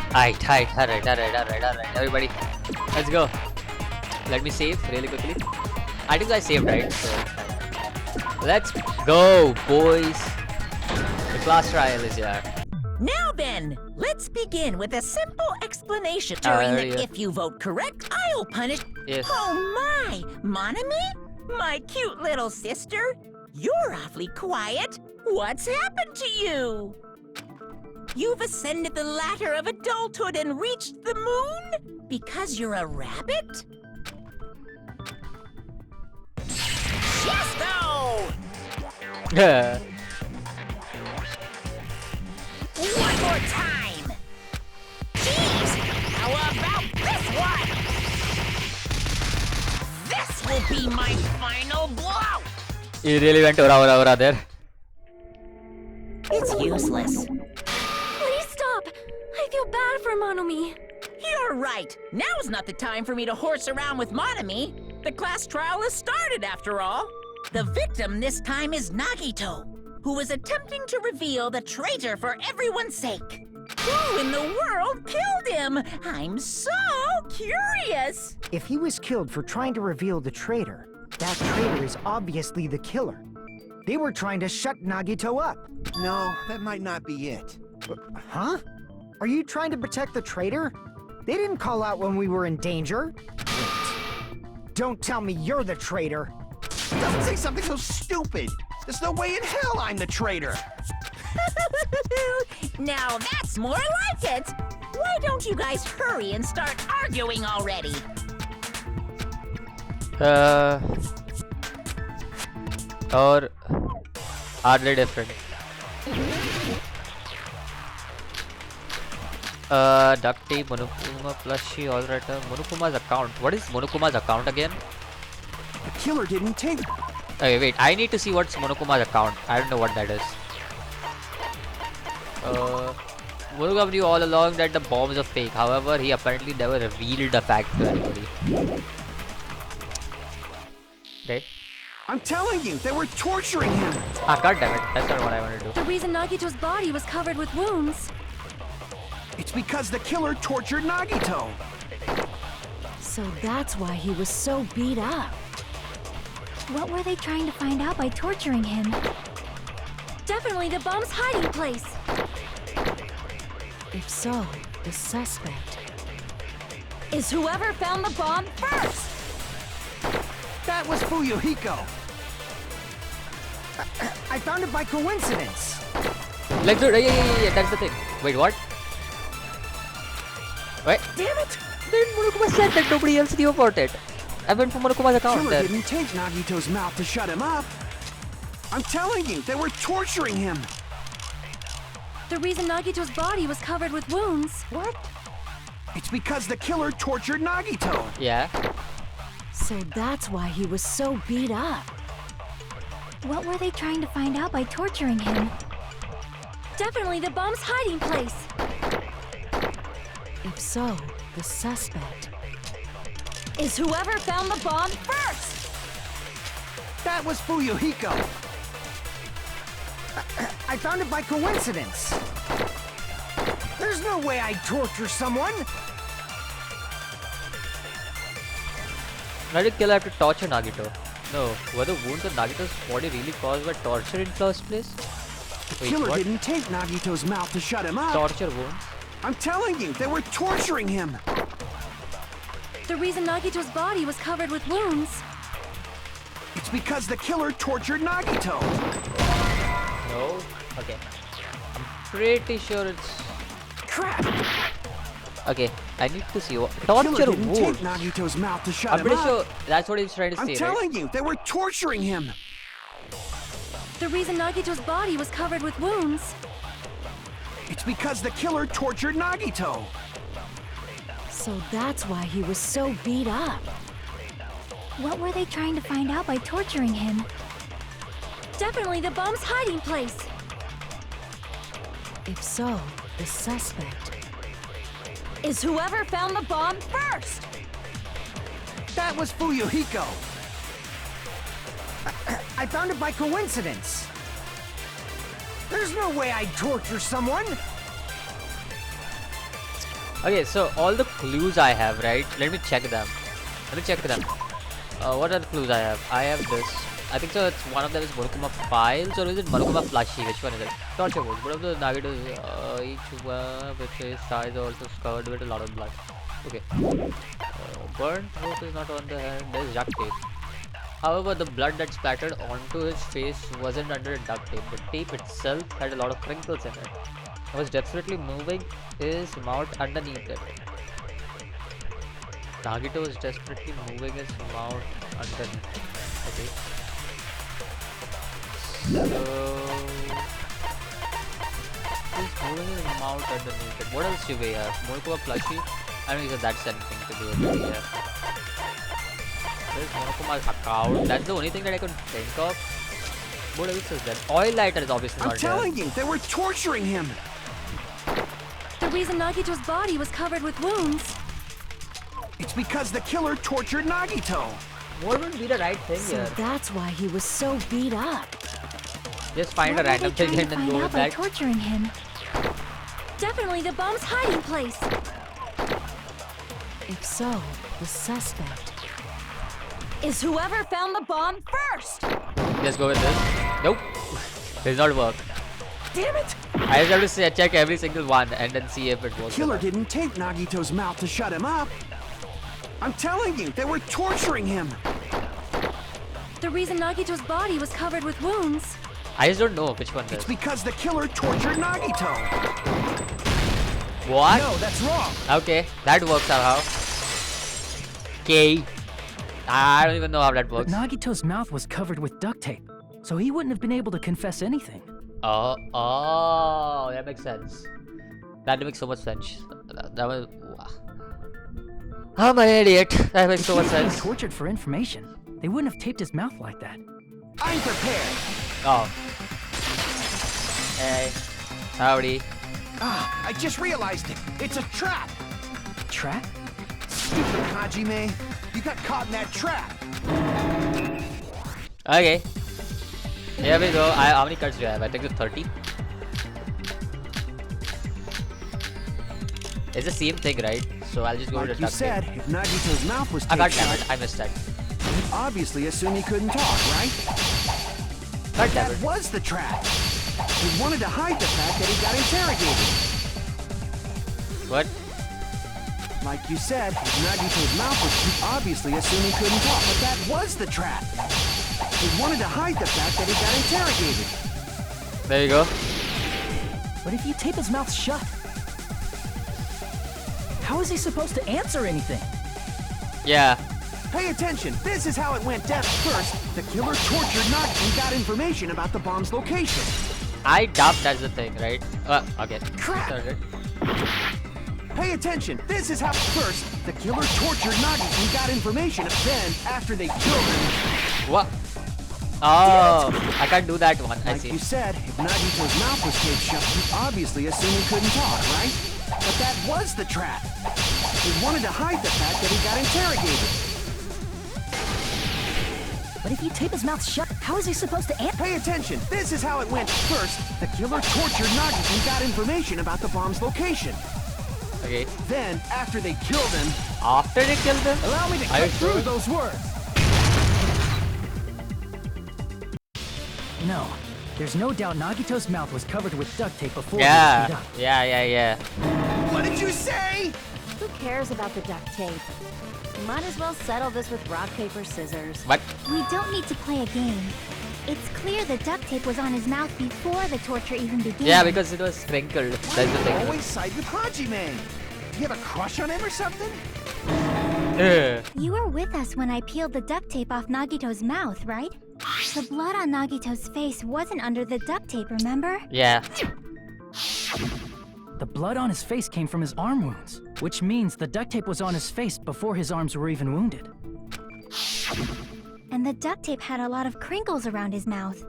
Alright. Everybody, let's go. Let me save really quickly. I think I saved, right? So it's fine. Let's go, boys. The class trial is here. Now then, let's begin with a simple explanation. During the if you vote correct, I'll punish. Yes. Oh my, Monami? My cute little sister? You're awfully quiet. What's happened to you? You've ascended the ladder of adulthood and reached the moon? Because you're a rabbit? Chesto! One more time! Jeez! How about this one? This will be my final blow! You really went ora there. It's useless. Please stop! I feel bad for Monomi. You're right. Now's not the time for me to horse around with Monami. The class trial has started, after all. The victim this time is Nagito, who is attempting to reveal the traitor for everyone's sake. Who in the world killed him? I'm so curious. If he was killed for trying to reveal the traitor, that traitor is obviously the killer. They were trying to shut Nagito up. No, that might not be it. Huh? Are you trying to protect the traitor? They didn't call out when we were in danger. Wait. Don't tell me you're the traitor. Doesn't say something so stupid. There's no way in hell I'm the traitor. Now that's more like it. Why don't you guys hurry and start arguing already? Or are they different? Duct tape, Monokuma, plushie, all right. Monokuma's account. What is Monokuma's account again? The killer didn't take. Okay, wait. I need to see what's Monokuma's account. I don't know what that is. Monokuma knew all along that the bombs are fake. However, he apparently never revealed the fact to anybody. Okay. I'm telling you, they were torturing him. Ah, goddammit. That's not what I want to do. The reason Nagito's body was covered with wounds. It's because the killer tortured Nagito. So that's why he was so beat up. What were they trying to find out by torturing him? Definitely the bomb's hiding place. If so, the suspect is whoever found the bomb first. That was Fuyuhiko. I found it by coincidence. Like, dude, yeah, that's the thing. Wait, what? Wait. Damn it! Then Monokuma said that nobody else knew about it. I went for Monokuma's account Killer there. didn't take Nagito's mouth to shut him up. I'm telling you, they were torturing him. The reason Nagito's body was covered with wounds. What? It's because the killer tortured Nagito. Yeah. So that's why he was so beat up. What were they trying to find out by torturing him? Definitely the bomb's hiding place. If so, the suspect is whoever found the bomb first. That was Fuyuhiko. I found it by coincidence. There's no way I'd torture someone. Why did killer have to torture Nagito? No, were the wounds on Nagito's body really caused by torture in first place? Wait, Killer what? didn't take Nagito's mouth to shut him up. Torture wounds? I'm telling you, they were torturing him. The reason Nagito's body was covered with wounds. It's because the killer tortured Nagito. No? Okay. I'm pretty sure it's... Crap! Okay, I need to see what... Killer Torture didn't take wounds? Nagito's mouth to shut I'm him pretty up. sure that's what he's trying to I'm say, telling right? you, they were torturing him. The reason Nagito's body was covered with wounds. It's because the killer tortured Nagito. So that's why he was so beat up. What were they trying to find out by torturing him? Definitely the bomb's hiding place. If so, the suspect is whoever found the bomb first. That was Fuyuhiko. I found it by coincidence. There's no way I'd torture someone. Okay, so all the clues I have, right? Let me check them. What are the clues I have? I have this. I think so. It's one of them is Monokuma files, or is it Monokuma plushie? Which one is it? Torture wood. One of the Nagito's, each one with his thighs are also covered with a lot of blood. Okay. Burnt rope is not on the hand. There's duct tape. However, the blood that splattered onto his face wasn't under a duct tape. The tape itself had a lot of crinkles in it. He was definitely moving his mouth underneath it. Nagito was desperately moving his mouth underneath. Okay. So he's moving his mouth underneath it. What else do we have? Monokuma plushie? I don't think that's anything to do with it. Yeah. There's Monokuma's account. That's the only thing that I could think of. What else is there? Oil lighter is obviously I'm not telling you, they were torturing him. The reason Nagito's body was covered with wounds. It's because the killer tortured Nagito. What would be the right thing So here? that's why he was so beat up. Just find What a were random they thing trying and to then find go out with by that. torturing him? Definitely the bomb's hiding place. If so, the suspect is whoever found the bomb first. Just go with this. Nope. Does not work. Damn it! I just have to say, check every single one and then see if it works. Killer didn't tape Nagito's mouth to shut him up. I'm telling you, they were torturing him. The reason Nagito's body was covered with wounds. I just don't know which one It's is. because the killer tortured Nagito. What? No, that's wrong. Okay, that works somehow. Okay. I don't even know how that But works. Nagito's mouth was covered with duct tape, so he wouldn't have been able to confess anything. Oh, that makes sense. That makes so much sense. That was. I'm an idiot. That makes so much He was being sense. tortured for information. They wouldn't have taped his mouth like that. I'm prepared. Oh. Hey. Howdy. Ah, I just realized it. It's a trap. Trap? Stupid Hajime. You got caught in that trap. Okay. Here we go. How many cards do I have? I think it's 30. It's the same thing, right? So I'll just go Like with the you duct said, tape. if Nagito's mouth was I got taped damn shut, it. I missed that. you'd obviously assume he couldn't talk, right? God damn That it. was the trap. He wanted to hide the fact that he got interrogated. What? Like you said, if Nagito's mouth was, you'd obviously assume he couldn't talk, but that was the trap. He wanted to hide the fact that he got interrogated. There you go. But if you tape his mouth shut, how is he supposed to answer anything? Yeah. Pay attention, this is how it went down. First, the killer tortured Nagito and got information about the bomb's location. I doubt that's the thing, right? Okay. Crap. Started. Pay attention, this is how. First, the killer tortured Nagito and got information. Then, after they killed him, What? Oh, I can't do that one. I like see. you said, if Nagito's mouth was taped shut, you'd obviously assume he couldn't talk, right? But that was the trap. He wanted to hide the fact that he got interrogated. But if you tape his mouth shut, how is he supposed to answer? Pay attention, this is how it went. First, the killer tortured Nagito and got information about the bomb's location. Okay. Then, after they killed him, After they killed them? allow me to Are you cut through sure? those words. No. There's no doubt Nagito's mouth was covered with duct tape before he was Yeah. beat up. Yeah. What did you say? Who cares about the duct tape? We might as well settle this with rock, paper, scissors. What? We don't need to play a game. It's clear the duct tape was on his mouth before the torture even began. Yeah, because it was sprinkled. That's the thing. Always side with Hajime. Do you have a crush on him or something? Ugh. You were with us when I peeled the duct tape off Nagito's mouth, right? The blood on Nagito's face wasn't under the duct tape, remember? Yeah. The blood on his face came from his arm wounds, which means the duct tape was on his face before his arms were even wounded. And the duct tape had a lot of crinkles around his mouth.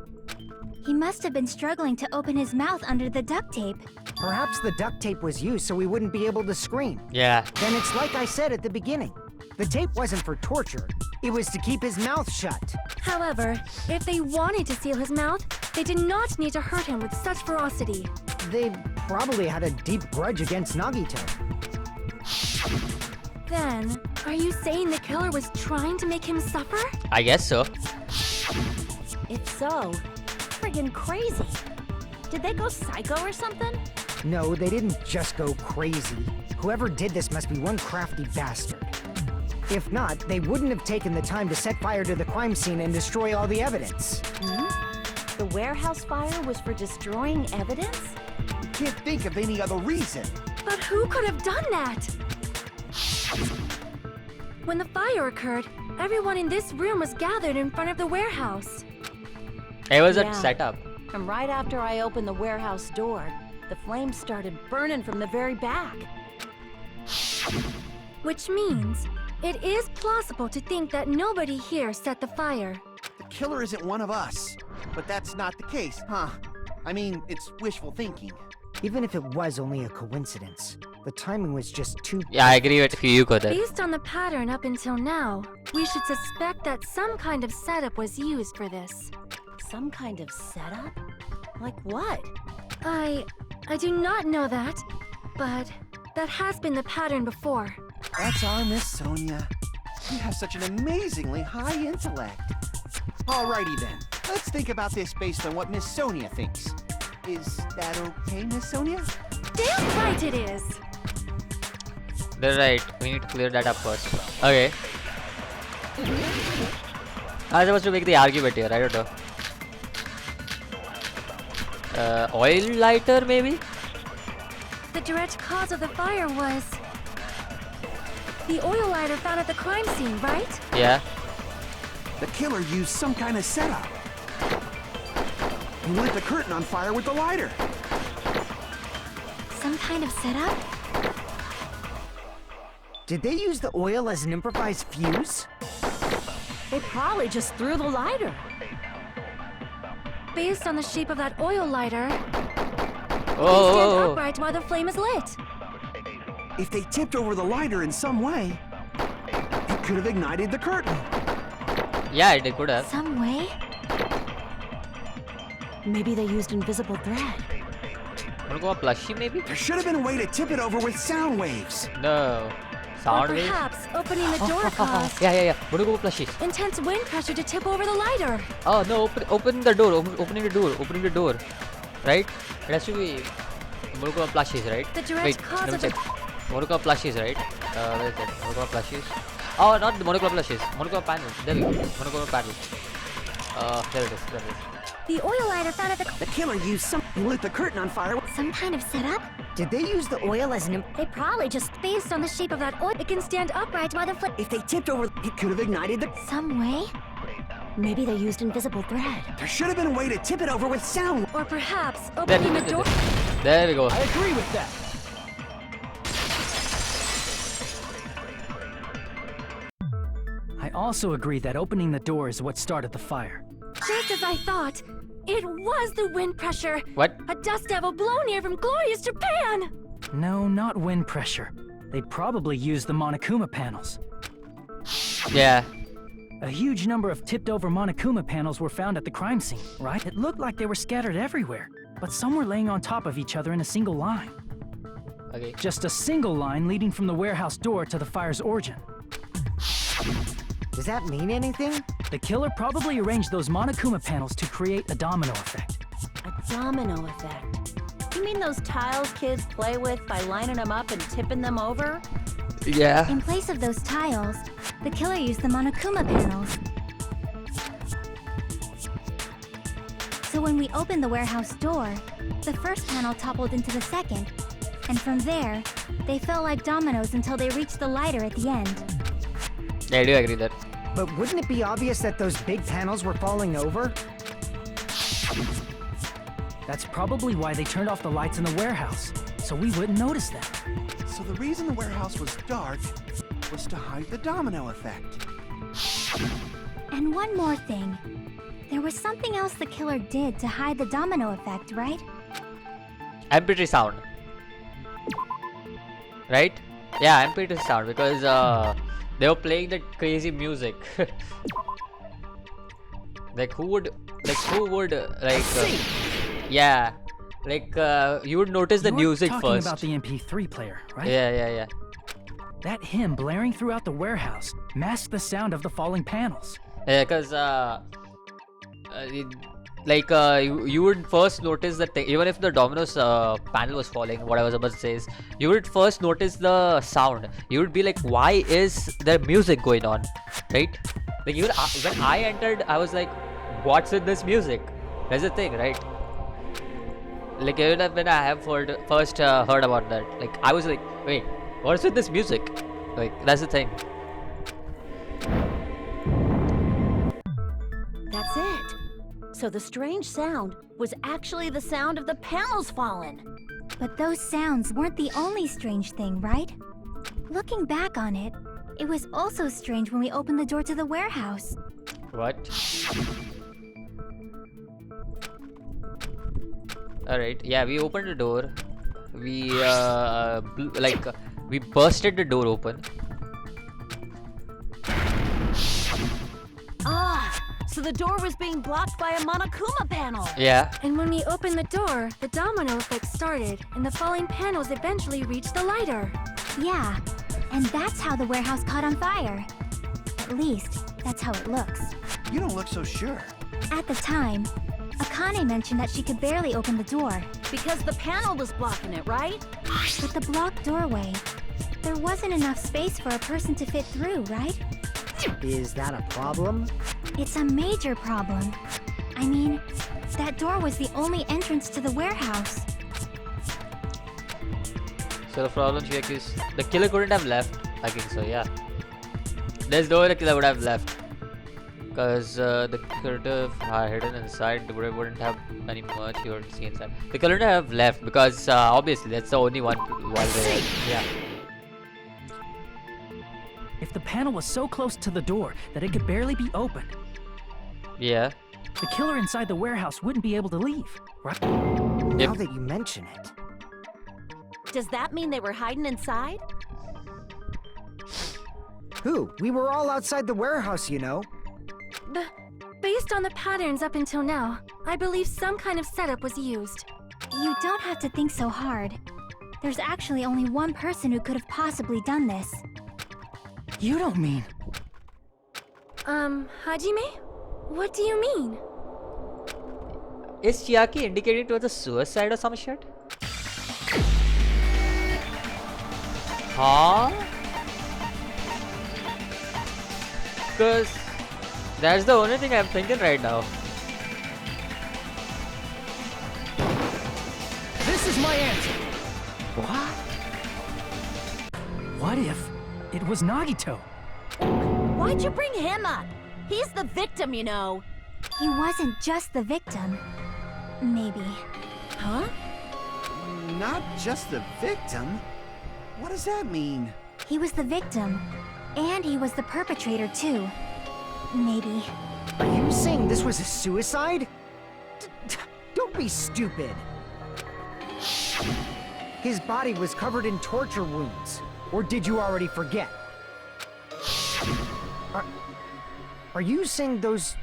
He must have been struggling to open his mouth under the duct tape. Perhaps the duct tape was used so we wouldn't be able to scream. Yeah. Then it's like I said at the beginning. The tape wasn't for torture. It was to keep his mouth shut. However, if they wanted to seal his mouth, they did not need to hurt him with such ferocity. They probably had a deep grudge against Nagito. Then, are you saying the killer was trying to make him suffer? I guess so. If so, friggin' crazy. Did they go psycho or something? No, they didn't just go crazy. Whoever did this must be one crafty bastard. If not, they wouldn't have taken the time to set fire to the crime scene and destroy all the evidence. The warehouse fire was for destroying evidence? Can't think of any other reason. But who could have done that? When the fire occurred, everyone in this room was gathered in front of the warehouse. It was Yeah. a setup. And right after I opened the warehouse door, the flames started burning from the very back. Which means, it is plausible to think that nobody here set the fire. The killer isn't one of us. But that's not the case, huh? I mean, it's wishful thinking. Even if it was only a coincidence, the timing was just too... Yeah, I agree with Hyuko there. Based on the pattern up until now, we should suspect that some kind of setup was used for this. Some kind of setup? Like what? I do not know that, but that has been the pattern before. That's our Miss Sonia. She has such an amazingly high intellect. Alrighty then. Let's think about this based on what Miss Sonia thinks. Is that okay, Miss Sonia? Damn right it is! They're right. We need to clear that up first. Okay. I was supposed to make the argument here. I don't know. Oil lighter, maybe? The direct cause of the fire was the oil lighter found at the crime scene, right? Yeah. The killer used some kind of setup. He lit the curtain on fire with the lighter. Some kind of setup? Did they use the oil as an improvised fuse? They probably just threw the lighter. Based on the shape of that oil lighter, they stand Oh. upright while the flame is lit. If they tipped over the lighter in some way, it could have ignited the curtain. Yeah, it could have. Some way? Maybe they used invisible thread. Wanna go a plushie, maybe? There should have been a way to tip it over with sound waves. No. Or Sound wave? perhaps opening the door caused Yeah. Wanna go plushies? intense wind pressure to tip over the lighter. Oh no! Open the door. Opening the door. Right? It has to be Monokoa plushies, right? The direct Wait, cause let me of the- check. Monokoa plushies, right? Where is that? Monokoa plushies. Oh, not the Monokoa plushies. Monokoa panel. There we go. Monokoa panel. There it is. The oil lighter found at the... The killer used some... He lit the curtain on fire. Some kind of setup? Did they use the oil as an... They probably just based on the shape of that oil. It can stand upright while the flame... If they tipped over, it could have ignited the... Some way? Maybe they used invisible thread. There should have been a way to tip it over with sound. Or perhaps opening the door... There we go. I agree with that. I also agree that opening the door is what started the fire. Just as I thought, it was the wind pressure. What? A dust devil blown here from glorious Japan. No, not wind pressure. They probably used the Monokuma panels. Yeah. A huge number of tipped-over Monokuma panels were found at the crime scene, right? It looked like they were scattered everywhere, but some were laying on top of each other in a single line. Okay. Just a single line leading from the warehouse door to the fire's origin. Does that mean anything? The killer probably arranged those Monokuma panels to create a domino effect. A domino effect. You mean those tiles kids play with by lining them up and tipping them over? Yeah. In place of those tiles, the killer used the Monokuma panels. So when we opened the warehouse door, the first panel toppled into the second, and from there, they fell like dominoes until they reached the lighter at the end. Yeah, I do agree that. But wouldn't it be obvious that those big panels were falling over? That's probably why they turned off the lights in the warehouse, so we wouldn't notice them. So the reason the warehouse was dark was to hide the domino effect. And one more thing. There was something else the killer did to hide the domino effect, right? I'm pretty sound. Right? Yeah, I'm pretty sound because they were playing that crazy music. Who would yeah, like you would notice the You're music talking first. about the MP3 player, right? Yeah. That hymn blaring throughout the warehouse masked the sound of the falling panels. Yeah, because you would first notice that even if the Domino's panel was falling, what I was about to say is, you would first notice the sound. You would be like, why is there music going on, right? Like even when I entered, I was like, what's with this music? That's the thing, right? Like even when I have first heard about that, like I was like, wait, what's with this music? Like that's the thing. That's it. So the strange sound was actually the sound of the panels falling. But those sounds weren't the only strange thing, right? Looking back on it, it was also strange when we opened the door to the warehouse. What? Alright, yeah, we opened the door. We we bursted the door open. Ah, so the door was being blocked by a Monokuma panel. Yeah. And when we opened the door, the domino effect started, and the falling panels eventually reached the lighter. Yeah, and that's how the warehouse caught on fire. At least, that's how it looks. You don't look so sure. At the time, Akane mentioned that she could barely open the door. Because the panel was blocking it, right? With the blocked doorway, there wasn't enough space for a person to fit through, right? Is that a problem? It's a major problem. I mean, that door was the only entrance to the warehouse. So the problem check is the killer couldn't have left. I think so, yeah. There's no way the killer would have left. Because the killer are hidden inside, they wouldn't have any much you would see inside. The killer would have left because obviously that's the only one while they yeah. If the panel was so close to the door that it could barely be opened, Yeah. the killer inside the warehouse wouldn't be able to leave, right? Now that you mention it. Does that mean they were hiding inside? Who? We were all outside the warehouse, you know. Based on the patterns up until now, I believe some kind of setup was used. You don't have to think so hard. There's actually only one person who could have possibly done this. You don't mean... Hajime? What do you mean? Is Chiaki indicating towards a suicide or some shit? Huh? Because that's the only thing I'm thinking right now. This is my answer! What? What if it was Nagito? Why'd you bring him up? He's the victim, you know. He wasn't just the victim. Maybe. Huh? Not just the victim? What does that mean? He was the victim. And he was the perpetrator, too. Maybe. Are you saying this was a suicide? Don't be stupid. His body was covered in torture wounds. Or did you already forget? Are you saying those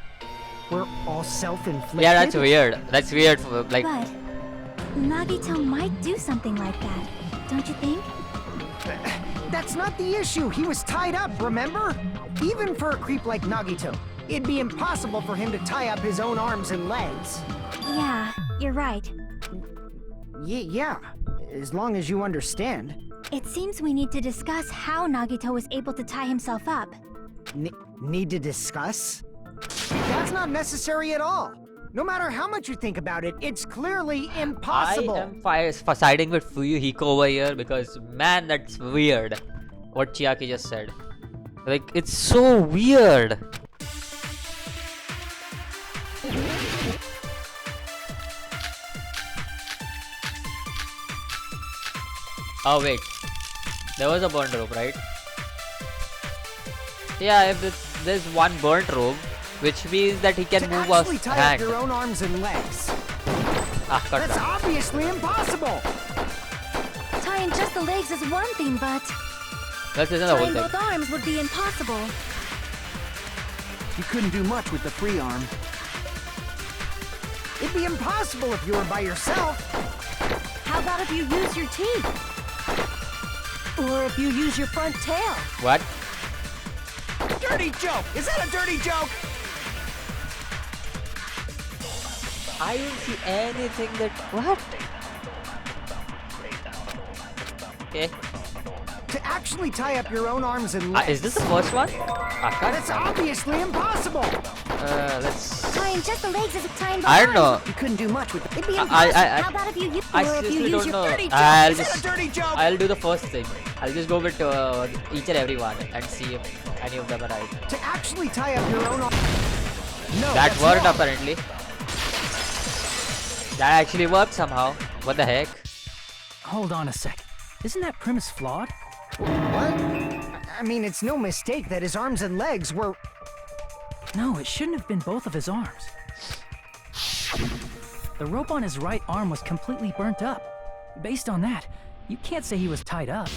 were all self-inflicted? Yeah, that's weird. That's weird. Like, But Nagito might do something like that, don't you think? That's not the issue. He was tied up, remember? Even for a creep like Nagito, it'd be impossible for him to tie up his own arms and legs. Yeah, you're right. Yeah, as long as you understand. It seems we need to discuss how Nagito was able to tie himself up. Need to discuss? That's not necessary at all. No matter how much you think about it, it's clearly impossible. I am siding with Fuyuhiko over here because, man, that's weird. What Chiaki just said. Like, it's so weird. Oh, wait. There was a burnt rope, right? Yeah, if there's one burnt rope, which means that he can to move actually his tie hand. up your own arms and legs. Ah, cut That's that. obviously impossible. Tying just the legs is one thing, but That isn't the whole tying thing. both arms would be impossible. You couldn't do much with the free arm. It'd be impossible if you were by yourself. How about if you use your teeth? Or if you use your front tail. What? Dirty joke! Is that a dirty joke? I don't see anything that. What? Okay. To actually tie up your own arms and legs. Is this the first one? That's obviously impossible. Let's. Tying just the legs isn't tying the I don't know. You couldn't do much with it. It'd be I- impossible. How about if you use I or if you seriously use don't your know. dirty I'll Is that a just. dirty joke? I'll do the first thing. I'll just go with each and every one and see if any of them are right. To actually tie up your own arms. No, That that's worked wrong. apparently. That actually worked somehow. What the heck? Hold on a sec. Isn't that premise flawed? What? I mean, it's no mistake that his arms and legs were. No, it shouldn't have been both of his arms. The rope on his right arm was completely burnt up. Based on that, you can't say he was tied up.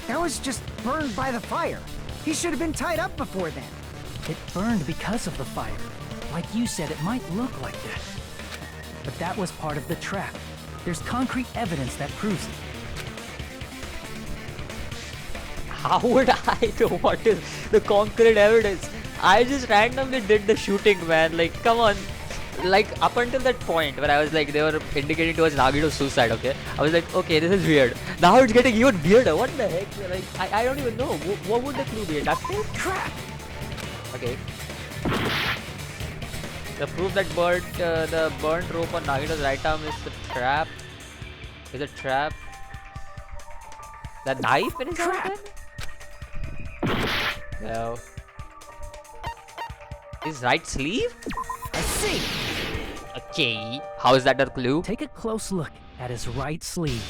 That was just burned by the fire. He should have been tied up before then. It burned because of the fire. Like you said, it might look like that. But that was part of the trap. There's concrete evidence that proves it. How would I know what is the concrete evidence? I just randomly did the shooting, man. Like, come on. Like, up until that point where I was like, they were indicating towards Nagito's suicide, okay? I was like, okay, this is weird. Now it's getting even weirder. What the heck? Like, I don't even know. What would the clue be? Duct tape? Crap! Okay. The proof that the burnt rope on Nagito's right arm is the trap. Is a trap. The knife in his hand? No. His right sleeve? I see. Okay. How is that a clue? Take a close look at his right sleeve.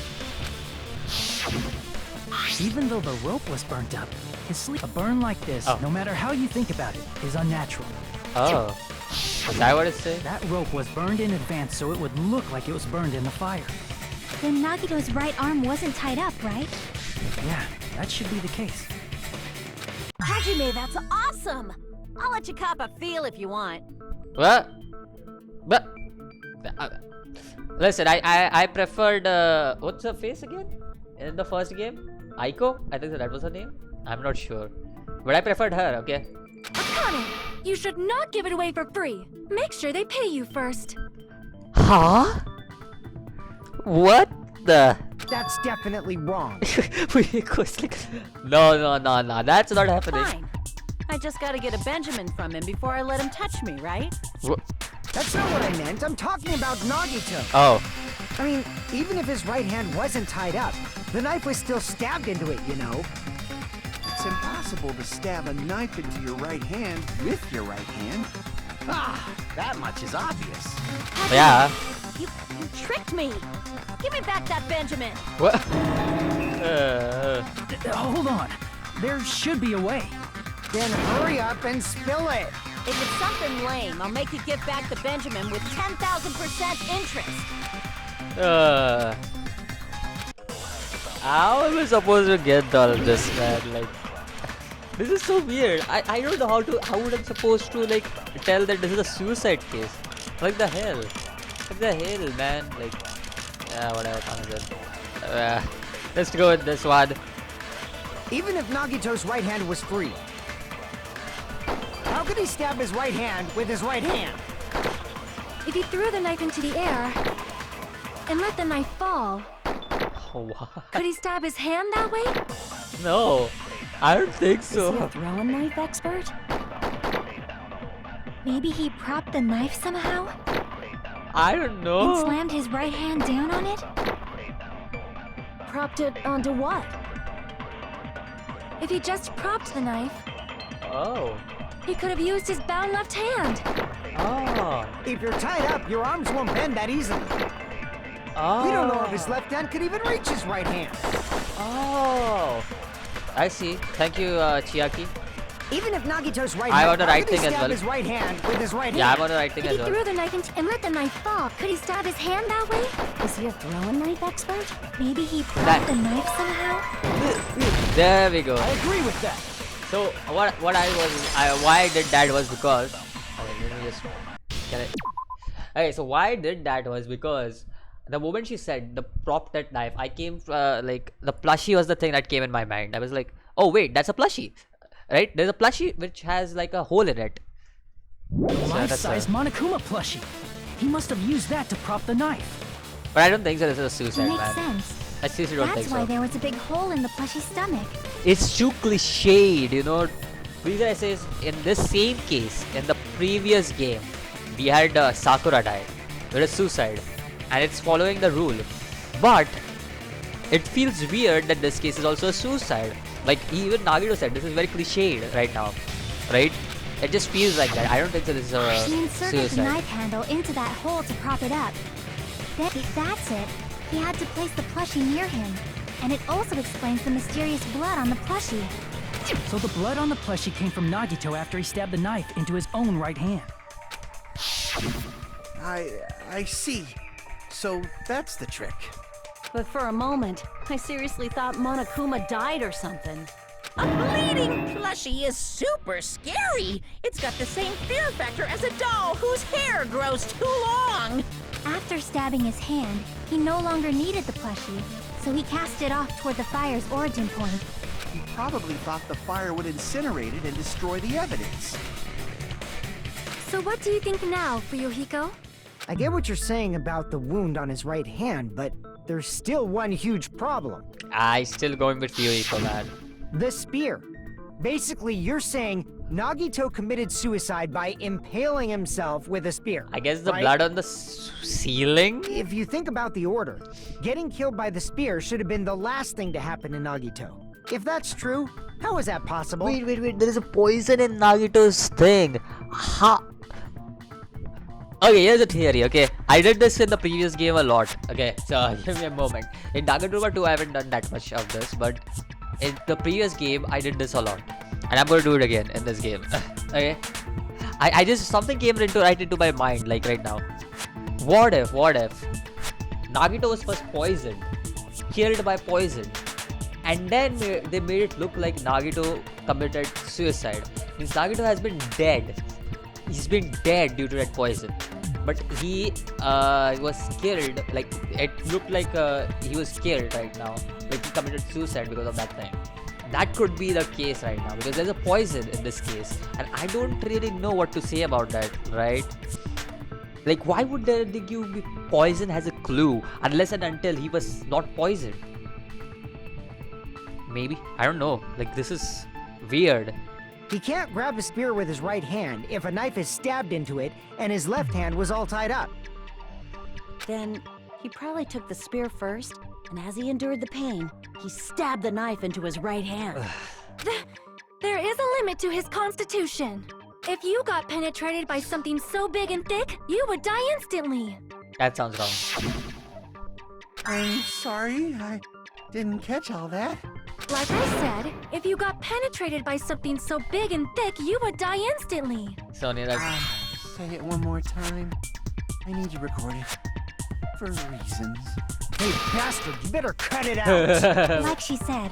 Even though the rope was burnt up, his sleeve, a burn like this, Oh. no matter how you think about it, is unnatural. Oh. Is that what it's saying? That rope was burned in advance so it would look like it was burned in the fire. Then Nagito's right arm wasn't tied up, right? Yeah, that should be the case. Hajime, that's awesome! I'll let you cop a feel if you want. What? But listen, I preferred what's her face again in the first game? Aiko? I think that was her name. I'm not sure, but I preferred her. Okay. Akane, you should not give it away for free. Make sure they pay you first. Huh? What the? That's definitely wrong. No. That's not happening. Fine. I just gotta get a Benjamin from him before I let him touch me, right? That's not what I meant. I'm talking about Nagito. Oh. I mean, even if his right hand wasn't tied up, the knife was still stabbed into it, you know? It's impossible to stab a knife into your right hand with your right hand. Ah, that much is obvious. Yeah. You tricked me! Give me back that Benjamin! What? Hold on. There should be a way. Then hurry up and spill it. If it's something lame, I'll make you give back the Benjamin with 10,000% interest. How am I supposed to get all of this, man? Like, this is so weird. I don't know how would I supposed to like tell that this is a suicide case? Like the hell? Like the hell, man? Like, yeah, whatever. Fine with it. Let's go with this one. Even if Nagito's right hand was free, how could he stab his right hand with his right hand? If he threw the knife into the air and let the knife fall, What? could he stab his hand that way? No, I don't think Is he a so. throwing knife expert? Maybe he propped the knife somehow I don't and know. slammed his right hand down on it? Propped it onto what? If he just propped the knife, Oh. he could have used his bound left hand. Oh. If you're tied up, your arms won't bend that easily. Oh. We don't know if his left hand could even reach his right hand. Oh. I see. Thank you, Chiaki. Even if Nagito's right I hand, want the how right could he thing as stab well. his right hand with his right Yeah, I'm hand? on the right thing If as he well. threw the knife and let the knife fall, could he stab his hand that way? Is he a throwing knife expert? Maybe he propped the knife somehow? There we go. I agree with that. So why I did that was because let me just get it. Okay, so why I did that was because the moment she said the prop that knife, I came like the plushie was the thing that came in my mind. I was like, oh wait, that's a plushie, right? There's a plushie which has like a hole in it. Life-size Monokuma plushie. He must have used that to prop the knife. But I don't think so. This is a suicide, Makes man. sense. I seriously don't That's think why so. there was a big hole in the plushie's stomach. It's too cliched, you know. Reason I say is, in this same case, in the previous game, we had Sakura die. It was suicide, and it's following the rule. But it feels weird that this case is also a suicide. Like even Nagito said, this is very cliched right now, right? It just feels like that. I don't think so this is a He inserted the suicide. knife handle into that hole to prop it up. Then, that's it. He had to place the plushie near him. And it also explains the mysterious blood on the plushie. So the blood on the plushie came from Nagito after he stabbed the knife into his own right hand. I see. So that's the trick. But for a moment, I seriously thought Monokuma died or something. A bleeding plushie is super scary. It's got the same fear factor as a doll whose hair grows too long. After stabbing his hand, he no longer needed the plushie, so he cast it off toward the fire's origin point. He probably thought the fire would incinerate it and destroy the evidence. So what do you think now, Fuyuhiko? I get what you're saying about the wound on his right hand, but there's still one huge problem. I still going with Fuyuhiko, man. The spear. Basically, you're saying Nagito committed suicide by impaling himself with a spear. I guess the right? blood on the ceiling? If you think about the order, getting killed by the spear should have been the last thing to happen to Nagito. If that's true, how is that possible? Wait. There is a poison in Nagito's thing. Ha. Okay, here's a theory, okay? I did this in the previous game a lot. Okay, so give me a moment. In Danganronpa 2, I haven't done that much of this, but in the previous game, I did this a lot. And I'm gonna do it again in this game. Okay? I just, something came right into my mind, like right now. What if Nagito was first poisoned, killed by poison, and then they made it look like Nagito committed suicide. Means Nagito has been dead. He's been dead due to that poison. But he was killed, like it looked like he was killed right now. Like he committed suicide because of that thing. That could be the case right now because there's a poison in this case. And I don't really know what to say about that, right? Like why would they give poison as a clue unless and until he was not poisoned? Maybe. I don't know. Like this is weird. He can't grab a spear with his right hand if a knife is stabbed into it and his left hand was all tied up. Then he probably took the spear first, and as he endured the pain, he stabbed the knife into his right hand. There is a limit to his constitution. If you got penetrated by something so big and thick, you would die instantly. That sounds wrong. I'm sorry, I didn't catch all that. Like I said, if you got penetrated by something so big and thick, you would die instantly. Sonia, that's... Say it one more time. I need you recorded. For reasons. Hey, bastard, you better cut it out! Like she said,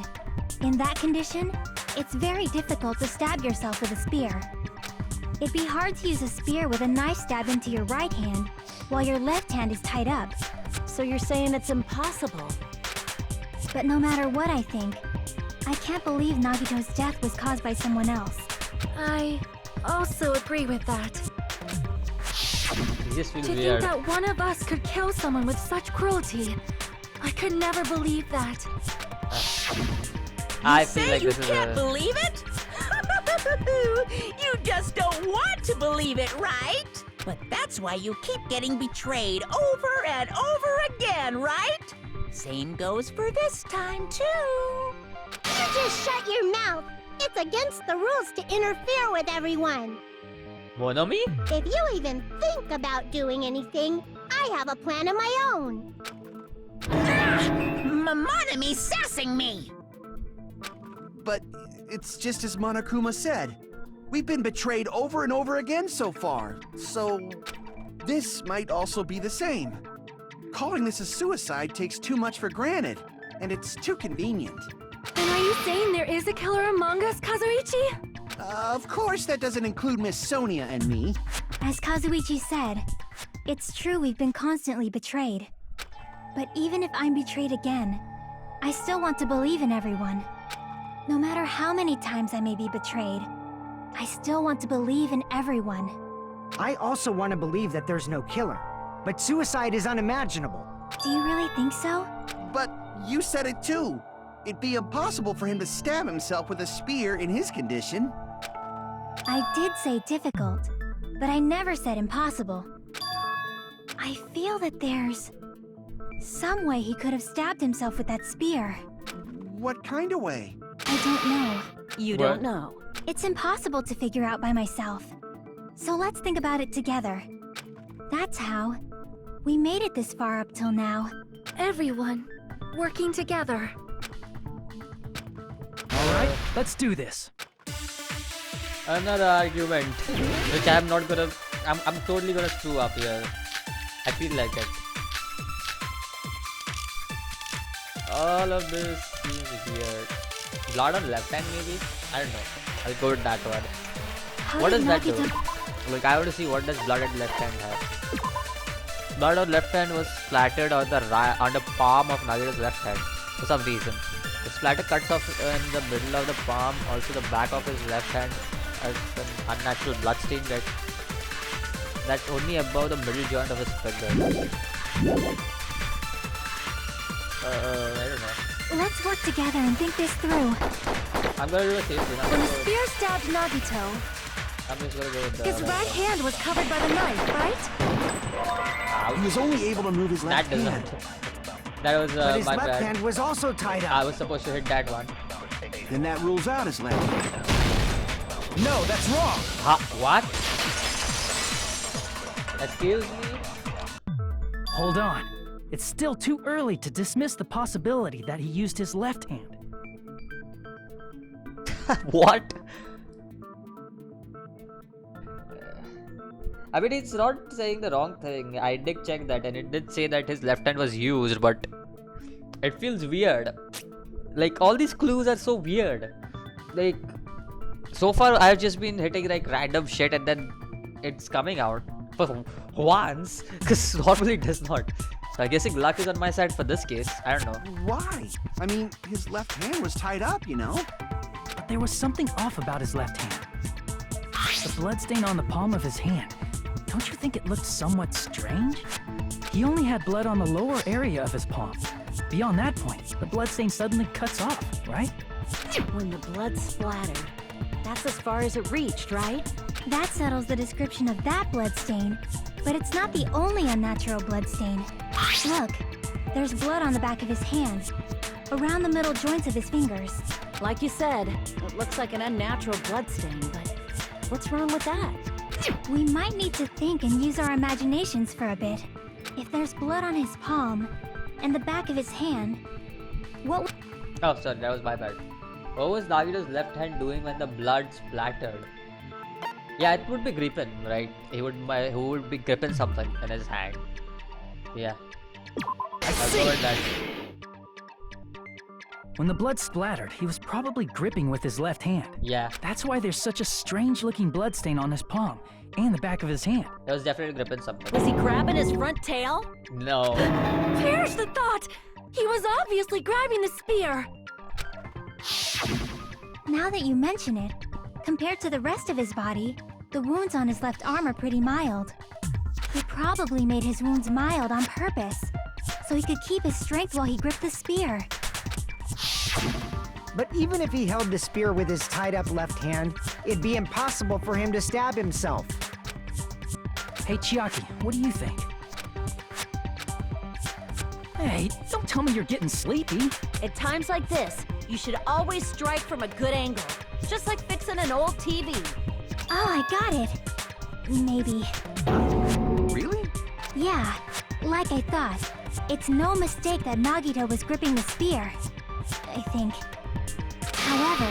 in that condition, it's very difficult to stab yourself with a spear. It'd be hard to use a spear with a knife stab into your right hand while your left hand is tied up. So you're saying it's impossible? But no matter what I think, I can't believe Nagito's death was caused by someone else. I also agree with that. It just feels To weird. think that one of us could kill someone with such cruelty, I could never believe that. I You feel say like you this is can't a... believe it? You just don't want to believe it, right? But that's why you keep getting betrayed over and over again, right? Same goes for this time, too. You just shut your mouth. It's against the rules to interfere with everyone. Monomi? If you even think about doing anything, I have a plan of my own. Monami sassing me! But it's just as Monokuma said. We've been betrayed over and over again so far. So this might also be the same. Calling this a suicide takes too much for granted, and it's too convenient. Then are you saying there is a killer among us, Kazuichi? Of course, that doesn't include Miss Sonia and me. As Kazuichi said, it's true we've been constantly betrayed. But even if I'm betrayed again, I still want to believe in everyone. No matter how many times I may be betrayed, I still want to believe in everyone. I also want to believe that there's no killer, but suicide is unimaginable. Do you really think so? But you said it too. It'd be impossible for him to stab himself with a spear in his condition. I did say difficult, but I never said impossible. I feel that there's some way he could have stabbed himself with that spear. What kind of way? I don't know. You What? don't know. It's impossible to figure out by myself. So let's think about it together. That's how we made it this far up till now. Everyone working together. Alright, let's do this. Another argument, which I'm not gonna. I'm totally gonna screw up here. I feel like it. All of this seems weird. Blood on left hand, maybe? I don't know. I'll go with that one. How What did does that do? Nagito- Like, I want to see what does blood on left hand have. Blood on left hand was splattered on the palm of Nagito's left hand for some reason. The splatter cuts off in the middle of the palm, also the back of his left hand as an unnatural blood stain that's only above the middle joint of his finger. I don't know. Let's work together and think this through. I'm gonna do the same thing. When the spear stabbed Nagito, I'm just gonna go with the his right hand was covered by the knife, right? Ouch. He was only able to move his That left doesn't. hand. That was But his my left bad. hand was also tied I up. was supposed to hit that one. Then that rules out his left hand. No, that's wrong! What? Excuse me? Hold on. It's still too early to dismiss the possibility that he used his left hand. What? I mean, it's not saying the wrong thing. I did check that and it did say that his left hand was used, but it feels weird. Like, all these clues are so weird. Like, so far I've just been hitting like random shit and then it's coming out for once, because normally it does not. So I'm guessing luck is on my side for this case. I don't know. Why? I mean, his left hand was tied up, you know? But there was something off about his left hand. The bloodstain on the palm of his hand. Don't you think it looked somewhat strange? He only had blood on the lower area of his palm. Beyond that point, the bloodstain suddenly cuts off, right? When the blood splattered, that's as far as it reached, right? That settles the description of that bloodstain, but it's not the only unnatural bloodstain. Look, there's blood on the back of his hand, around the middle joints of his fingers. Like you said, it looks like an unnatural bloodstain, but what's wrong with that? We might need to think and use our imaginations for a bit. If there's blood on his palm and the back of his hand, what Oh, sorry, that was my bad. What was Nagito's left hand doing when the blood splattered? Yeah, it would be gripping, right? He would be gripping something in his hand. Yeah. I'll go with that. When the blood splattered, he was probably gripping with his left hand. Yeah, That's why there's such a strange-looking bloodstain on his palm and the back of his hand. that was definitely gripping something. Was he grabbing his front tail? No. Perish the thought! He was obviously grabbing the spear! Now that you mention it, compared to the rest of his body, the wounds on his left arm are pretty mild. He probably made his wounds mild on purpose, so he could keep his strength while he gripped the spear. But even if he held the spear with his tied up left hand, it'd be impossible for him to stab himself. Hey, Chiaki, what do you think? Hey, don't tell me you're getting sleepy. At times like this, you should always strike from a good angle. Just like fixing an old TV. Oh, I got it. Maybe. Really? Yeah, like I thought. It's no mistake that Nagito was gripping the spear, I think. However,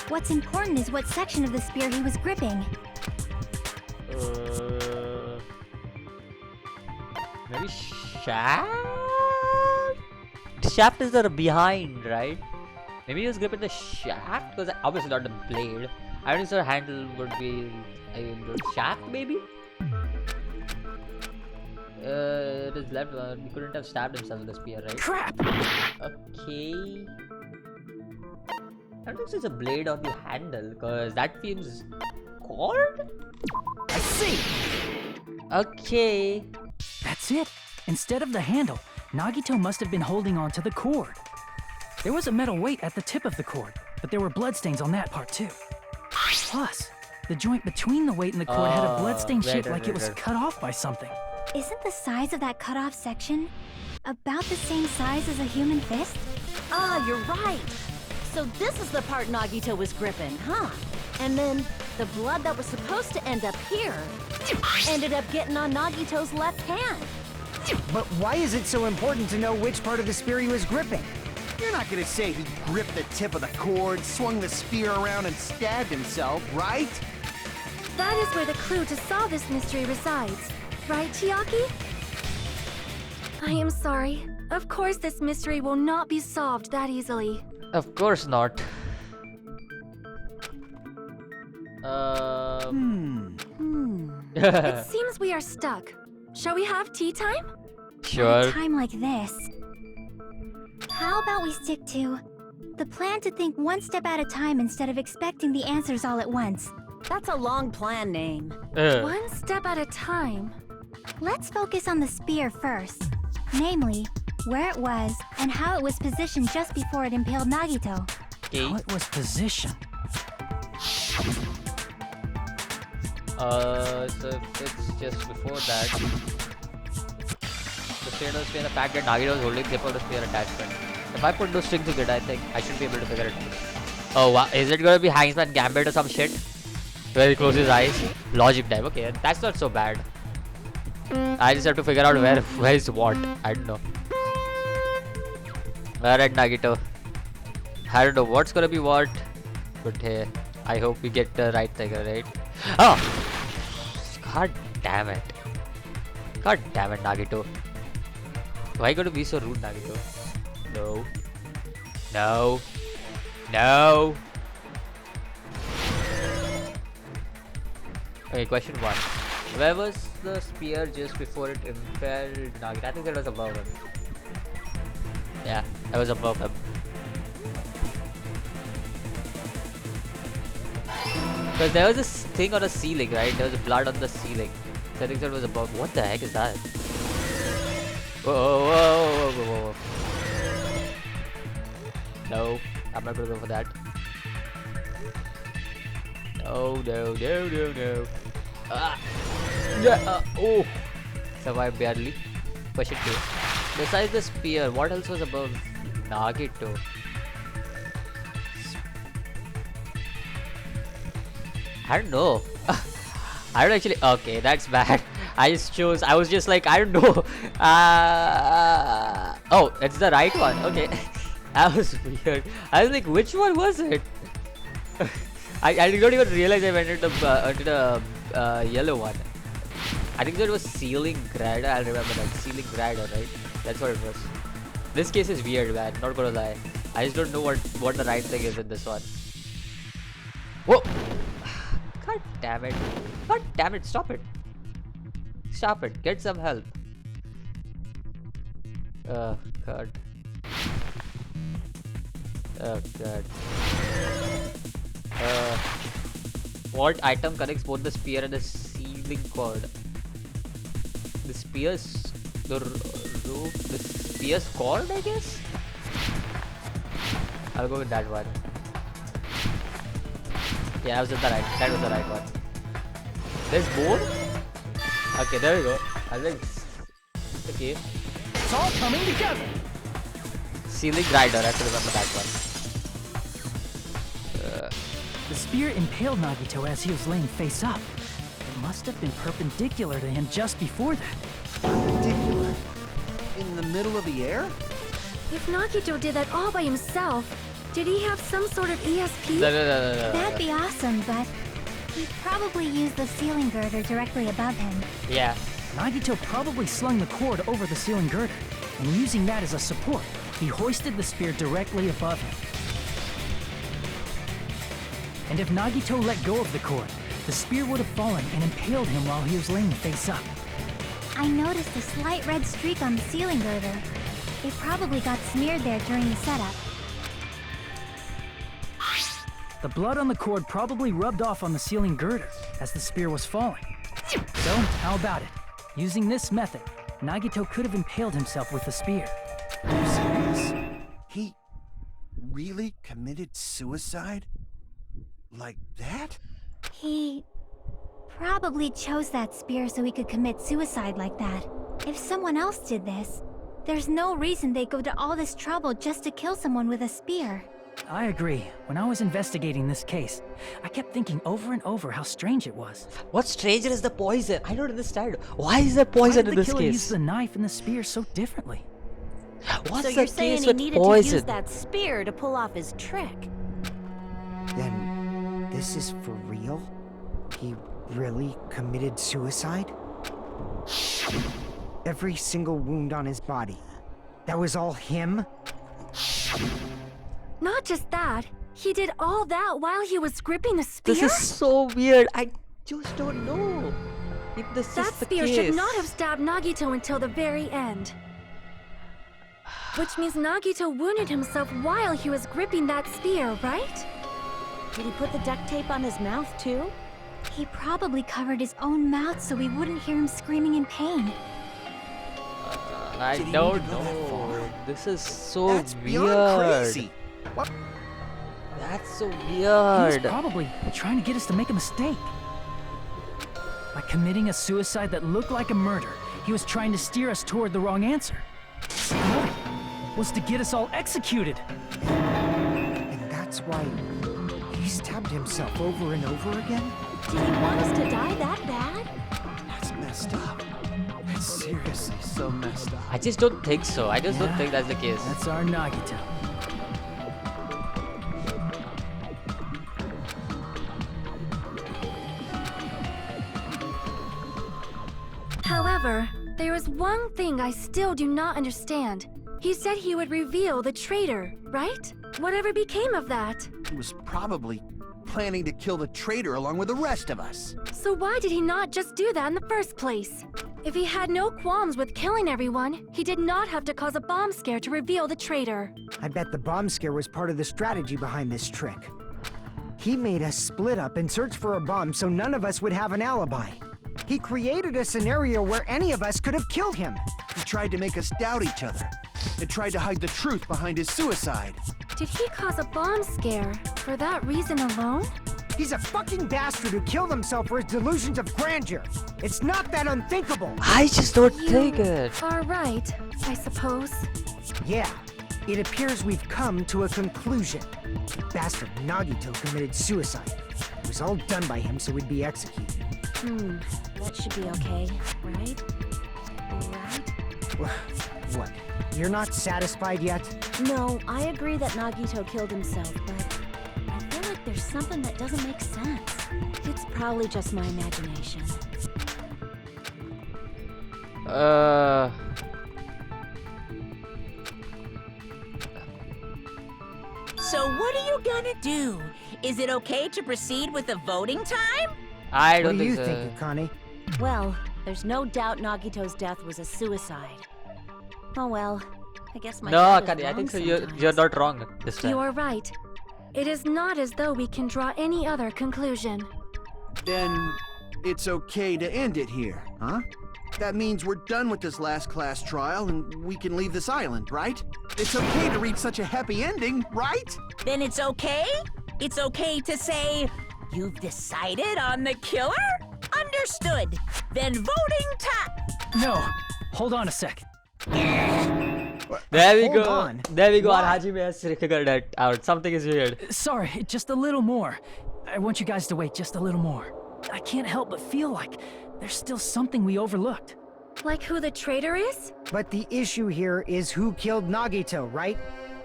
what's important is what section of the spear he was gripping. Maybe shaft? Shaft is the behind, right? Maybe he was gripping the shaft, because obviously not the blade. I think the handle would be the shaft, maybe? It is left. He couldn't have stabbed himself with the spear, right? Crap! Okay. I don't think there's a blade on the handle, because that seems cord? I see! Okay. That's it. Instead of the handle, Nagito must have been holding on to the cord. There was a metal weight at the tip of the cord, but there were bloodstains on that part too. Plus, the joint between the weight and the cord had a bloodstain shaped like it was cut off by something. Isn't the size of that cut-off section about the same size as a human fist? Ah, you're right. So this is the part Nagito was gripping, huh? And then the blood that was supposed to end up here ended up getting on Nagito's left hand. But why is it so important to know which part of the spear he was gripping? You're not gonna say he gripped the tip of the cord, swung the spear around, and stabbed himself, right? That is where the clue to solve this mystery resides. Right, Chiaki? I am sorry. Of course this mystery will not be solved that easily. Of course not. It seems we are stuck. Shall we have tea time? At a Sure. time like this. How about we stick to the plan to think one step at a time instead of expecting the answers all at once? That's a long plan name. One step at a time. Let's focus on the spear first. Namely, where it was and how it was positioned just before it impaled Nagito. Okay. How it was positioned. So if it's just before that. The spear was being the fact that Nagito was holding tip of the spear attachment. If I put those strings together, I think I should be able to figure it out. Oh wow, is it gonna be Hangsman Gambit or some shit? Where he closes his eyes? Logic dive, okay, that's not so bad. I just have to figure out where is what. I don't know. Alright, Nagito. I don't know what's gonna be what, but hey, I hope we get the right thing, right? Oh! God damn it. God damn it, Nagito. Why you gotta be so rude, Nagito? No. No. No. Okay, question 1. Where was the spear just before it impaled Nagito? I think that was above him. Yeah, that was above him. Because there was this thing on the ceiling, right? There was blood on the ceiling. So I think that was above. What the heck is that? Whoa, whoa, whoa, whoa, whoa. No, I'm not gonna go for that. No, no, no, no, no. Ah. Yeah, oh. Survived barely. Question 2. Besides the spear, what else was above Nagito? I don't know. I don't actually. Okay, that's bad. I just chose. I was just like, I don't know. Oh, it's the right one. Okay. That was weird. I was like, which one was it? I don't even realize I went into the yellow one. I think that was ceiling grider. I remember that. Ceiling grider, right? That's what it was. This case is weird, man. Not gonna lie. I just don't know what the right thing is in this one. Whoa! God damn it. God damn it. Stop it. Stop it. Get some help. Oh, God. Oh, God. What item connects both the spear and the ceiling cord? The spear's... the roof... the spear's cord, I guess? I'll go with that one. Yeah, that was the right one. There's more? Okay, there we go. I think... okay. It's all coming together! Ceiling grinder, I have to remember that one. The spear impaled Nagito as he was laying face up. It must have been perpendicular to him just before that. Perpendicular? In the middle of the air? If Nagito did that all by himself, did he have some sort of ESP? No. That'd be awesome, but he probably used the ceiling girder directly above him. Yeah. Nagito probably slung the cord over the ceiling girder, and using that as a support, he hoisted the spear directly above him. And if Nagito let go of the cord, the spear would have fallen and impaled him while he was laying face up. I noticed a slight red streak on the ceiling girder. It probably got smeared there during the setup. The blood on the cord probably rubbed off on the ceiling girder as the spear was falling. So, how about it? Using this method, Nagito could have impaled himself with the spear. Are you serious? He really committed suicide? Like that? He probably chose that spear so he could commit suicide like that. If someone else did this, there's no reason they'd go to all this trouble just to kill someone with a spear. I agree. When I was investigating this case, I kept thinking over and over how strange it was. What's stranger is the poison. I don't understand. Why is there poison in Why did this the killer use case? the knife and the spear so differently? What's So the you're saying case he with needed poison? to use that spear to pull off his trick? Then, this is for real? He really committed suicide? Every single wound on his body. That was all him? Not just that, he did all that while he was gripping the spear? This is so weird. I just don't know if this That is the spear case. should not have stabbed Nagito until the very end. Which means Nagito wounded himself while he was gripping that spear, right? Did he put the duct tape on his mouth too? He probably covered his own mouth so we wouldn't hear him screaming in pain. I Did he don't need to go that know. far? This is so That's weird. beyond crazy. What? That's so He was weird. probably trying to get us to make a mistake. By committing a suicide that looked like a murder, he was trying to steer us toward the wrong answer. His motive was to get us all executed. And that's why he stabbed himself over and over again? Did he want us to die that bad? That's messed up. That's seriously so messed up. I just don't think so. I just don't Yeah, think that's the case. That's our Nagito. However, there is one thing I still do not understand. He said he would reveal the traitor, right? Whatever became of that? He was probably planning to kill the traitor along with the rest of us. So why did he not just do that in the first place? If he had no qualms with killing everyone, he did not have to cause a bomb scare to reveal the traitor. I bet the bomb scare was part of the strategy behind this trick. He made us split up and search for a bomb so none of us would have an alibi. He created a scenario where any of us could have killed him. He tried to make us doubt each other and tried to hide the truth behind his suicide. Did he cause a bomb scare for that reason alone? He's a fucking bastard who killed himself for his delusions of grandeur. It's not that unthinkable. I just don't You think it. are right, I suppose. Yeah, it appears we've come to a conclusion. Bastard Nagito committed suicide. It was all done by him so we'd be executed. That should be okay, right? Right? What? You're not satisfied yet? No, I agree that Nagito killed himself, but I feel like there's something that doesn't make sense. It's probably just my imagination. So what are you gonna do? Is it okay to proceed with the voting time? I What don't do you think so. think, Akane? Well, there's no doubt Nagito's death was a suicide. Oh well, I guess my No, dad is Akane, I wrong think so. sometimes. You're not wrong this time. You are right. It is not as though we can draw any other conclusion. Then it's okay to end it here, huh? That means we're done with this last class trial and we can leave this island, right? It's okay to reach such a happy ending, right? Then it's okay? It's okay to say, you've decided on the killer? Understood. Then voting time. No, hold on a sec. There we Hold go. on. There we go. Why? Hajime has figured it out. Something is weird. Sorry, just a little more. I want you guys to wait just a little more. I can't help but feel like there's still something we overlooked. Like who the traitor is? But the issue here is who killed Nagito, right?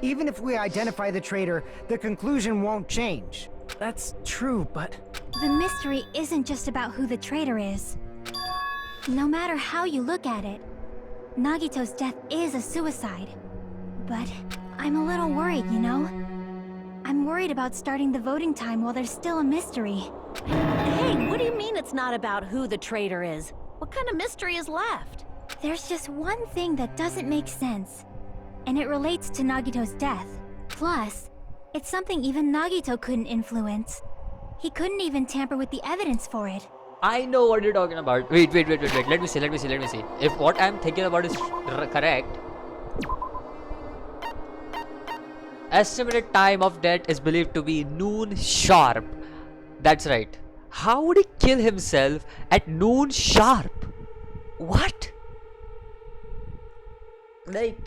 Even if we identify the traitor, the conclusion won't change. That's true, but The mystery isn't just about who the traitor is. No matter how you look at it, Nagito's death is a suicide. But I'm a little worried, you know? I'm worried about starting the voting time while there's still a mystery. Hey, what do you mean it's not about who the traitor is? What kind of mystery is left? There's just one thing that doesn't make sense, and it relates to Nagito's death. Plus, it's something even Nagito couldn't influence. He couldn't even tamper with the evidence for it. I know what you're talking about. Wait. Let me see. If what I'm thinking about is correct, estimated time of death is believed to be noon sharp. That's right. How would he kill himself at noon sharp? What? Like,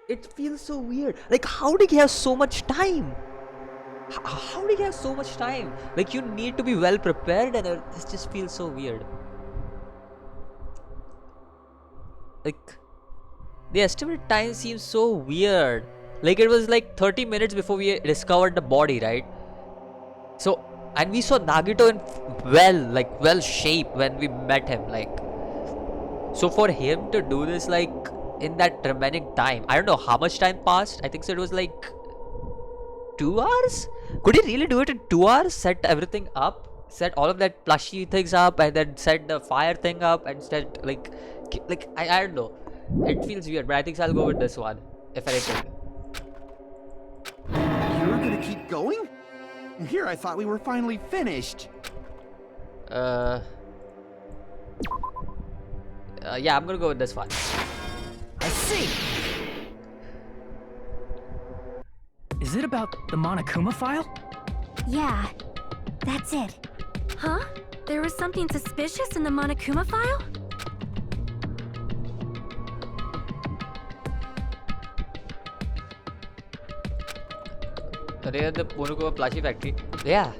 it feels so weird. Like, how did he have so much time? How did he have so much time? Like, you need to be well prepared, and this just feels so weird. Like, the estimated time seems so weird. Like, it was like 30 minutes before we discovered the body, right? So, and we saw Nagito in well shape when we met him. Like, so for him to do this, like, in that remaining time, I don't know how much time passed. I think so it was like 2 hours. Could he really do it in 2 hours? Set everything up, set all of that plushy things up, and then set the fire thing up, and set like I don't know. It feels weird, but I think so I'll go with this one, if anything. You're gonna keep going? Here, I thought we were finally finished. Yeah, I'm gonna go with this one. I see! Is it about the Monokuma file? Yeah, that's it. Huh? There was something suspicious in the Monokuma file? They are the Monokuma plushie factory. Yeah.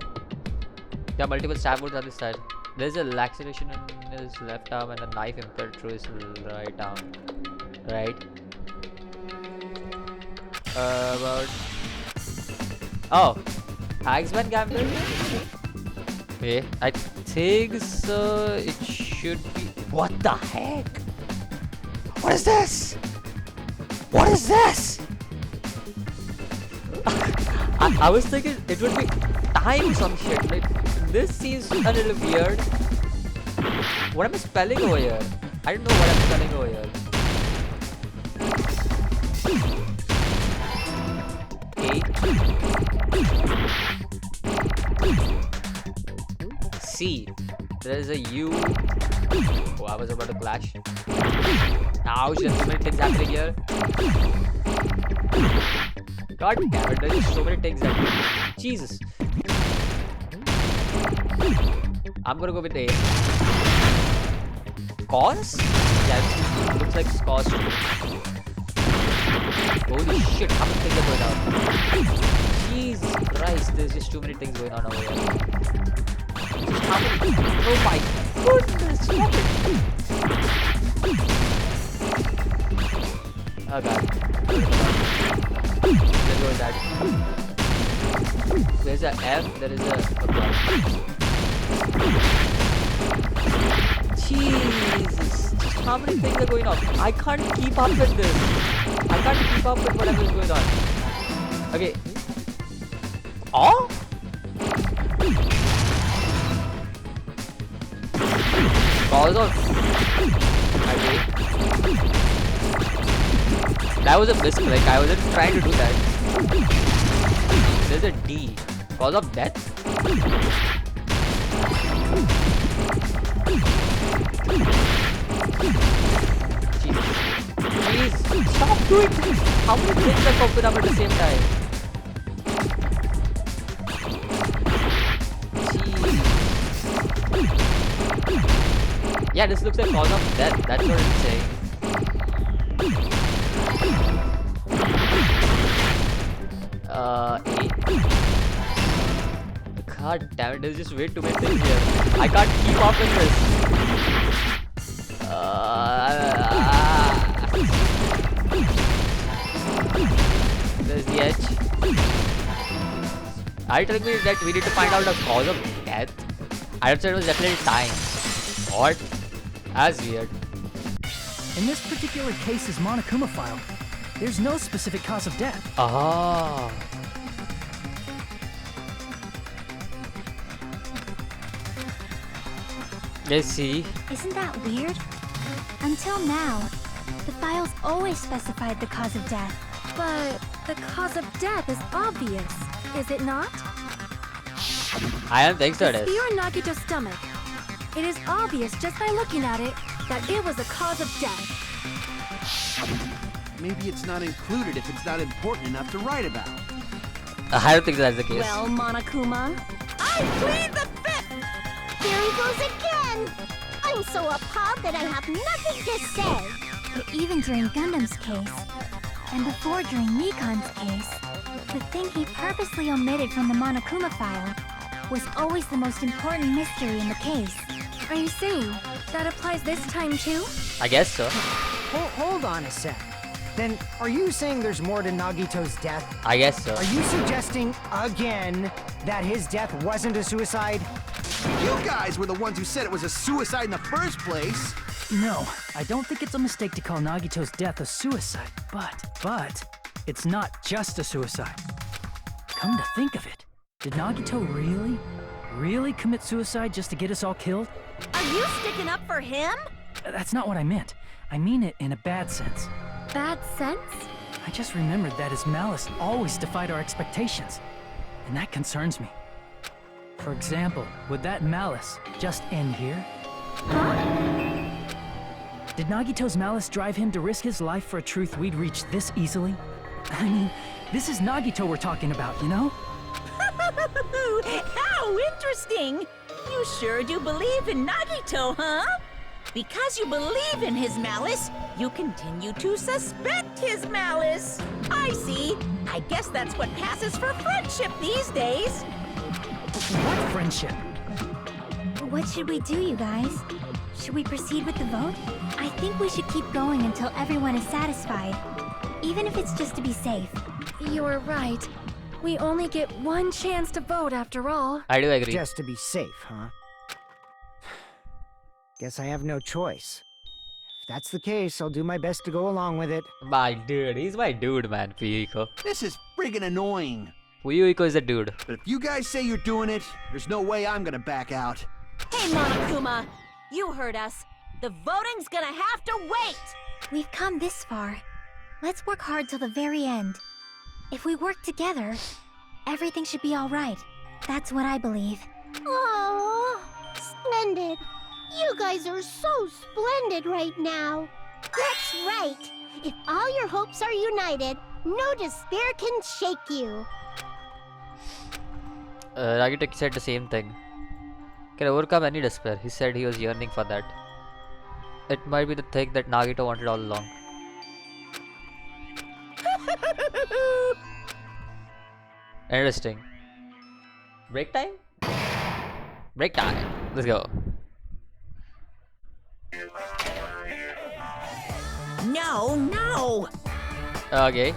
There are multiple stab wounds on this side. There's a laceration in his left arm and a knife impaled through his right arm. Right. About. Oh, Hagsman Gambler? Okay, I think so. It should be. What the heck? What is this? What is this? I was thinking it would be time some shit. Like, this seems a little weird. What am I spelling over here? I don't know what I'm spelling over here. C. There is a U. Oh, I was about to clash. Ouch, there's so many things happening here. God damn it, there's so many things happening. Jesus. I'm gonna go with A. Cause? Yeah, it looks like cause to me. Holy shit, how many things are going on? Jesus Christ, there's just too many things going on over here. Just how many? Oh my goodness, stop it! Oh god. Let's go with that. There's a F, there is a Jesus, just how many things are going on? I can't keep up with this. I can't keep up with whatever is going on. Okay. Oh? Cause of. Okay. That was a misclick. I wasn't trying to do that. There's a D. Cause of death? Please, stop doing this. How many things are popping up at the same time? Jeez. Yeah, this looks like cause of death. That's what it's saying. A. God damn it, there's just way too many things here. I can't keep up with this. There's the edge. Are you telling me that we need to find out the cause of death? I would say it was definitely time. What? That's weird. In this particular case's Monokuma file, there's no specific cause of death. Ah. Let's see. Isn't that weird? Until now, the files always specified the cause of death. But the cause of death is obvious, is it not? I don't think so. It The is. spear in Nagito's stomach. It is obvious just by looking at it that it was a cause of death. Maybe it's not included if it's not important enough to write about. I don't think that's the case. Well, Monokuma, I plead the fifth! There he goes again! I'm so appalled that I have nothing to say. But even during Gundam's case, and before during Nikon's case, the thing he purposely omitted from the Monokuma file was always the most important mystery in the case. Are you saying that applies this time too? I guess so. Hold on a sec. Then, are you saying there's more to Nagito's death? I guess so. Are you suggesting, again, that his death wasn't a suicide? You guys were the ones who said it was a suicide in the first place. No, I don't think it's a mistake to call Nagito's death a suicide, but it's not just a suicide. Come to think of it, did Nagito really commit suicide just to get us all killed? are you sticking up for him? That's not what I meant. I mean it in a bad sense. Bad sense? I just remembered that his malice always defied our expectations, and that concerns me. For example, would that malice just end here? Did Nagito's malice drive him to risk his life for a truth we'd reach this easily? I mean, this is Nagito we're talking about, you know? How interesting! You sure do believe in Nagito, huh? Because you believe in his malice, you continue to suspect his malice. I see. I guess that's what passes for friendship these days. What friendship? What should we do, you guys? Should we proceed with the vote? I think we should keep going until everyone is satisfied, even if it's just to be safe. You're right. We only get one chance to vote after all. I do agree. Just to be safe, huh? Guess I have no choice. If that's the case, I'll do my best to go along with it. My dude. He's my dude, man. Fuyuhiko. This is friggin' annoying. Fuyuhiko is a dude. But if you guys say you're doing it, there's no way I'm gonna back out. Hey, Monokuma, you heard us. The voting's gonna have to wait. We've come this far. Let's work hard till the very end. If we work together, everything should be all right. That's what I believe. Oh, splendid. You guys are so splendid right now. That's right. If all your hopes are united, no despair can shake you. Nagito said the same thing. Can overcome any despair. He said he was yearning for that. It might be the thing that Nagito wanted all along. Interesting. Break time? Break time. Let's go. No. Okay.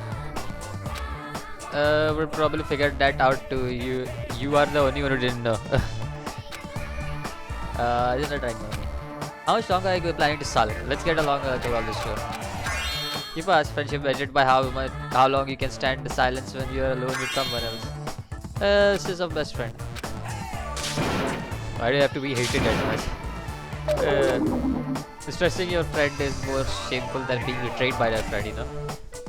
We'll probably figure that out too. You are the only one who didn't know. Just not trying to. How much longer are you planning to sulk? Let's get along through all this show. Keep us friendship measured by how long you can stand the silence when you're alone with someone else. This is our best friend. Why do you have to be hated that much? Distrusting your friend is more shameful than being betrayed by that friend, you know?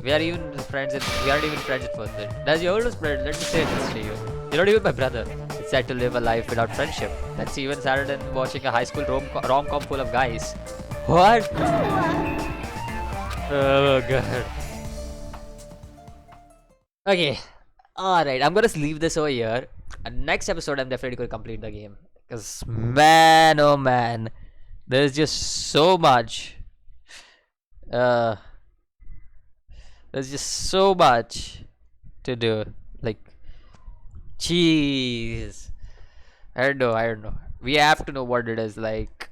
We aren't even friends at first. That's your oldest friend, let me say this to you. You're not even my brother. It's sad to live a life without friendship. That's even sadder than watching a high school rom-com full of guys. What? Oh god. Okay. Alright, I'm gonna leave this over here. Next episode, I'm definitely gonna complete the game. Because, man, oh man. There's just so much. There's just so much to do. Like, jeez. I don't know. We have to know what it is. Like,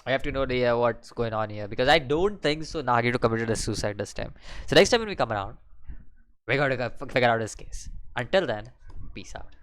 I have to know what's going on here. Because I don't think so Nagito committed a suicide this time. So next time when we come around, we gotta figure out this case. Until then, peace out.